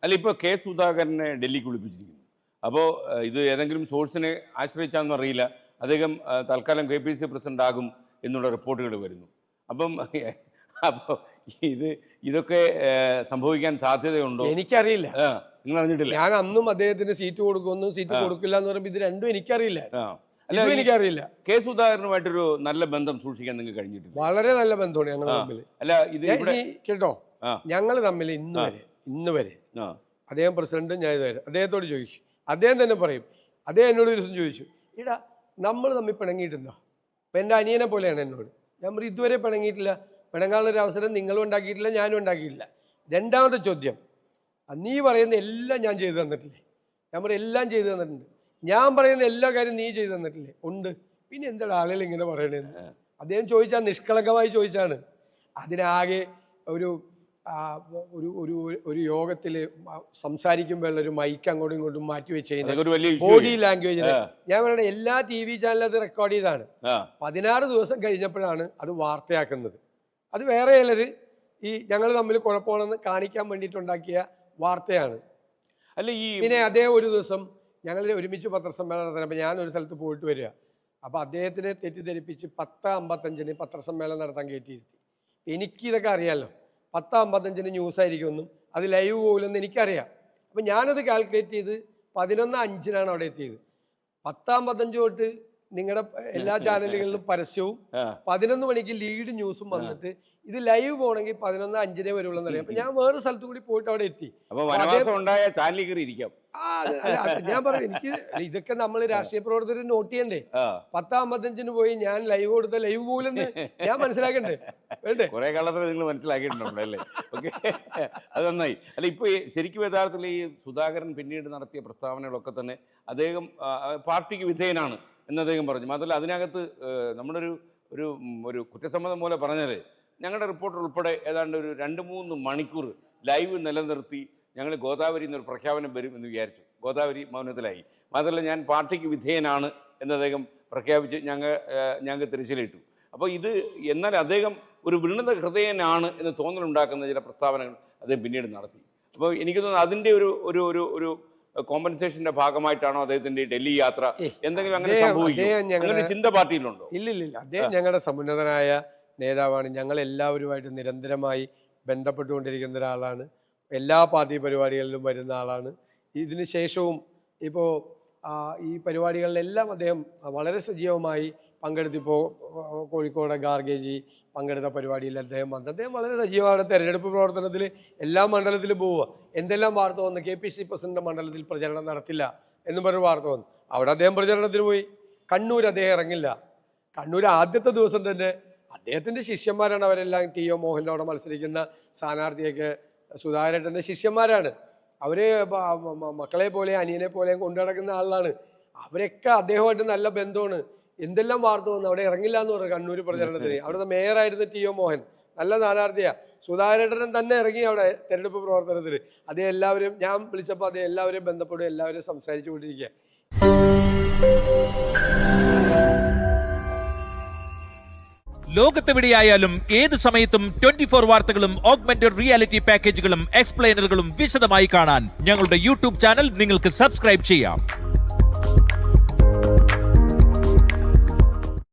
അല്ല, ഇപ്പോൾ കെ സുധാകരനെ ഡൽഹിക്ക് വിളിപ്പിച്ചിരിക്കുന്നു. അപ്പോൾ ഇത് ഏതെങ്കിലും സോഴ്സിനെ ആശ്രയിച്ചാണെന്ന് അറിയില്ല, അദ്ദേഹം തൽക്കാലം KPCC പ്രസിഡന്റ് ആകും എന്നുള്ള റിപ്പോർട്ടുകൾ വരുന്നു. അപ്പോൾ ഇതൊക്കെ സംഭവിക്കാൻ സാധ്യതയുണ്ടോ? എനിക്കറിയില്ല. നിങ്ങൾ അറിഞ്ഞിട്ടില്ല? ഞാൻ അന്നും അദ്ദേഹത്തിന് സീറ്റ് കൊടുക്കുന്നു, സീറ്റ് കൊടുക്കില്ല എന്ന് പറയുമ്പോൾ ഇത് രണ്ടും എനിക്കറിയില്ല. എനിക്കറിയില്ല. കെ സുധാകരനുമായിട്ടൊരു നല്ല ബന്ധം സൂക്ഷിക്കാൻ നിങ്ങൾക്ക് കഴിഞ്ഞിട്ടില്ല? വളരെ നല്ല ബന്ധമാണ് ഞങ്ങൾ തമ്മിൽ. അല്ല, ഇത് കേട്ടോ, ഞങ്ങൾ തമ്മിൽ ഇന്ന് വരെ അദ്ദേഹം പ്രസിഡന്റ്, ഞാൻ ഇതുവരെ അദ്ദേഹത്തോട് ചോദിച്ചു, അദ്ദേഹം തന്നെ പറയും. അദ്ദേഹം എന്നോട് ഒരു ദിവസം ചോദിച്ചു, ഇടാ നമ്മൾ തമ്മിൽ പിണങ്ങിയിട്ടുണ്ടോ? അപ്പം എൻ്റെ അനിയനെ പോലെയാണ് എന്നോട്. ഞാൻ പറയും ഇതുവരെ പിണങ്ങിയിട്ടില്ല, പിണങ്ങാനുള്ളൊരു അവസരം നിങ്ങളും ഉണ്ടാക്കിയിട്ടില്ല, ഞാനും ഉണ്ടാക്കിയിട്ടില്ല. രണ്ടാമത്തെ ചോദ്യം, നീ പറയുന്ന എല്ലാം ഞാൻ ചെയ്തു തന്നിട്ടില്ലേ? ഞാൻ പറയും എല്ലാം ചെയ്തു തന്നിട്ടുണ്ട്. ഞാൻ പറയുന്ന എല്ലാ കാര്യം നീ ചെയ്തു തന്നിട്ടില്ലേ? ഉണ്ട്. പിന്നെ എന്താണ് ആളുകൾ ഇങ്ങനെ പറയണേന്ന് അദ്ദേഹം ചോദിച്ചാൽ നിഷ്കളങ്കമായി ചോദിച്ചാണ്. അതിനാകെ ഒരു ഒരു യോഗത്തിൽ സംസാരിക്കുമ്പോഴുള്ള ഒരു മൈക്ക് അങ്ങോട്ടും ഇങ്ങോട്ടും മാറ്റി വെച്ച് ബോഡി ലാംഗ്വേജിന് ഞാൻ പറയണ എല്ലാ TV ചാനലും അത് റെക്കോർഡ് ചെയ്താണ്. 16 ദിവസം കഴിഞ്ഞപ്പോഴാണ് അത് വാർത്തയാക്കുന്നത്. അത് വേറെ ചിലര് ഈ ഞങ്ങൾ തമ്മിൽ കുഴപ്പമാണെന്ന് കാണിക്കാൻ വേണ്ടിയിട്ടുണ്ടാക്കിയ വാർത്തയാണ്. അല്ല, പിന്നെ അദ്ദേഹം ഒരു ദിവസം ഞങ്ങൾ ഒരുമിച്ച് പത്രസമ്മേളനം നടത്തുന്നപ്പോൾ ഞാൻ ഒരു സ്ഥലത്ത് പോയിട്ട് വരിക. അപ്പോൾ അദ്ദേഹത്തിനെ തെറ്റിദ്ധരിപ്പിച്ച് 10:55 പത്രസമ്മേളനം നടത്താൻ കയറ്റിയിരുത്തി. എനിക്കിതൊക്കെ അറിയാമല്ലോ, 10:55 ന്യൂസായിരിക്കുമെന്നും അത് ലൈവ് പോകില്ലെന്ന് എനിക്കറിയാം. അപ്പം ഞാനത് കാൽക്കുലേറ്റ് ചെയ്ത് 11:05 അവിടെ എത്തിയത്. 10:55 തൊട്ട് നിങ്ങളുടെ എല്ലാ ചാനലുകളിലും പരസ്യവും 11 മണിക്ക് ലീഡ് ന്യൂസും വന്നിട്ട് ഇത് ലൈവ് പോകണമെങ്കിൽ 11:05 വരുള്ളൂ എന്നറിയാം. അപ്പൊ ഞാൻ വേറെ സ്ഥലത്ത് കൂടി പോയിട്ട് അവിടെ എത്തി. ഞാൻ പറഞ്ഞു എനിക്ക് ഇതൊക്കെ നമ്മൾ രാഷ്ട്രീയ പ്രവർത്തകർ നോട്ട് ചെയ്യണ്ടേ? 10:55 പോയി ഞാൻ ലൈവ് കൊടുത്ത ലൈവ് പോലെന്ന് ഞാൻ മനസ്സിലാക്കണ്ടേ? വേണ്ടേ? കുറെ കാലത്തിൽ നിങ്ങൾ മനസ്സിലാക്കിയിട്ടുണ്ടല്ലേ? ഓക്കെ, അത് നന്നായി. അല്ല, ഇപ്പൊ ശരിക്കും യഥാർത്ഥത്തിൽ ഈ സുധാകരൻ പിന്നീട് നടത്തിയ പ്രസ്താവനകളൊക്കെ തന്നെ അദ്ദേഹം പാർട്ടിക്ക് വിധേയനാണ് എന്ന് അദ്ദേഹം പറഞ്ഞു. മാത്രമല്ല അതിനകത്ത് നമ്മളൊരു ഒരു കുറ്റസമ്മതം പോലെ പറഞ്ഞാൽ ഞങ്ങളുടെ റിപ്പോർട്ടർ ഉൾപ്പെടെ ഏതാണ്ട് ഒരു 2-3 മണിക്കൂർ ലൈവ് നിലനിർത്തി ഞങ്ങൾ ഗോദാവരി എന്നൊരു പ്രഖ്യാപനം വരും എന്ന് വിചാരിച്ചു. ഗോദാവരി മൗനത്തിലായി. മാത്രമല്ല ഞാൻ പാർട്ടിക്ക് വിധേയനാണ് എന്ന് അദ്ദേഹം പ്രഖ്യാപിച്ച് ഞങ്ങൾക്ക് തിരച്ചിലിട്ടു. അപ്പോൾ ഇത് എന്നാൽ അദ്ദേഹം ഒരു വിനീത ഹൃദയനാണ് എന്ന് തോന്നലുണ്ടാക്കുന്ന ചില പ്രസ്താവനകൾ അദ്ദേഹം പിന്നീട് നടത്തി. അപ്പോൾ എനിക്ക് തോന്നുന്നു അതിൻ്റെ ഒരു കോമ്പൻസേഷന്റെ ഭാഗമായിട്ടാണോ അദ്ദേഹത്തിന്റെ ഡൽഹി യാത്ര? എന്തെങ്കിലും അങ്ങനെ സംഭവിക്കും ചിന്ത പാർട്ടിയിലുണ്ടോ? ഇല്ലില്ല, അദ്ദേഹം ഞങ്ങളുടെ സമുന്നതനായ നേതാവാണ്. ഞങ്ങൾ എല്ലാവരുമായിട്ട് നിരന്തരമായി ബന്ധപ്പെട്ടുകൊണ്ടിരിക്കുന്ന ഒരാളാണ്. എല്ലാ പാർട്ടി പരിപാടികളിലും വരുന്ന ആളാണ്. ഇതിന് ശേഷവും ഇപ്പോൾ ഈ പരിപാടികളിലെല്ലാം അദ്ദേഹം വളരെ സജീവമായി പങ്കെടുത്തിപ്പോൾ കോഴിക്കോട് ഗാർഗേജി പങ്കെടുത്ത പരിപാടിയിൽ അദ്ദേഹം വളരെ സജീവമാണ്. തെരഞ്ഞെടുപ്പ് പ്രവർത്തനത്തിൽ എല്ലാ മണ്ഡലത്തിലും പോവുക. എന്തെല്ലാം വാർത്ത വന്നു, KPCC പ്രസിഡന്റ് മണ്ഡലത്തിൽ പ്രചരണം നടത്തില്ല എന്നും പറഞ്ഞ വാർത്ത വന്നു. അവിടെ അദ്ദേഹം പ്രചരണത്തിന് പോയി. കണ്ണൂർ അദ്ദേഹം ഇറങ്ങില്ല. കണ്ണൂർ ആദ്യത്തെ ദിവസം തന്നെ അദ്ദേഹത്തിൻ്റെ ശിഷ്യന്മാരാണ് അവരെല്ലാം. TO മോഹൻ്റെ അവിടെ മത്സരിക്കുന്ന സ്ഥാനാർത്ഥിയൊക്കെ സുധാകരേട്ടൻ്റെ ശിഷ്യന്മാരാണ്. അവർ മക്കളെ പോലെ അനിയനെ പോലെയും കൊണ്ടു നടക്കുന്ന ആളാണ്. അവരൊക്കെ അദ്ദേഹമായിട്ട് നല്ല ബന്ധമാണ്. എന്തെല്ലാം വാർത്ത വന്നു, അവിടെ ഇറങ്ങില്ല എന്ന് പറഞ്ഞു കണ്ണൂർ പ്രചരണത്തിന്. അവിടുത്തെ മേയറായിരുന്ന TO മോഹൻ നല്ല സ്ഥാനാർത്ഥിയാണ്. സുധാകരേട്ടൻ തന്നെ ഇറങ്ങി അവിടെ തെരഞ്ഞെടുപ്പ് പ്രവർത്തനത്തിന്. അദ്ദേഹം എല്ലാവരും ഞാൻ വിളിച്ചപ്പോൾ അദ്ദേഹം എല്ലാവരെയും ബന്ധപ്പെടും, എല്ലാവരും സംസാരിച്ചു കൊണ്ടിരിക്കുക. ലോകത്തെവിടെയായാലും ഏത് സമയത്തും 24 വാർത്തകളും ഓഗ്മെന്റഡ് റിയാലിറ്റി പാക്കേജുകളും എക്സ്പ്ലെയിനറുകളും വിശദമായി കാണാൻ ഞങ്ങളുടെ YouTube ചാനൽ നിങ്ങൾക്ക് സബ്സ്ക്രൈബ് ചെയ്യാം.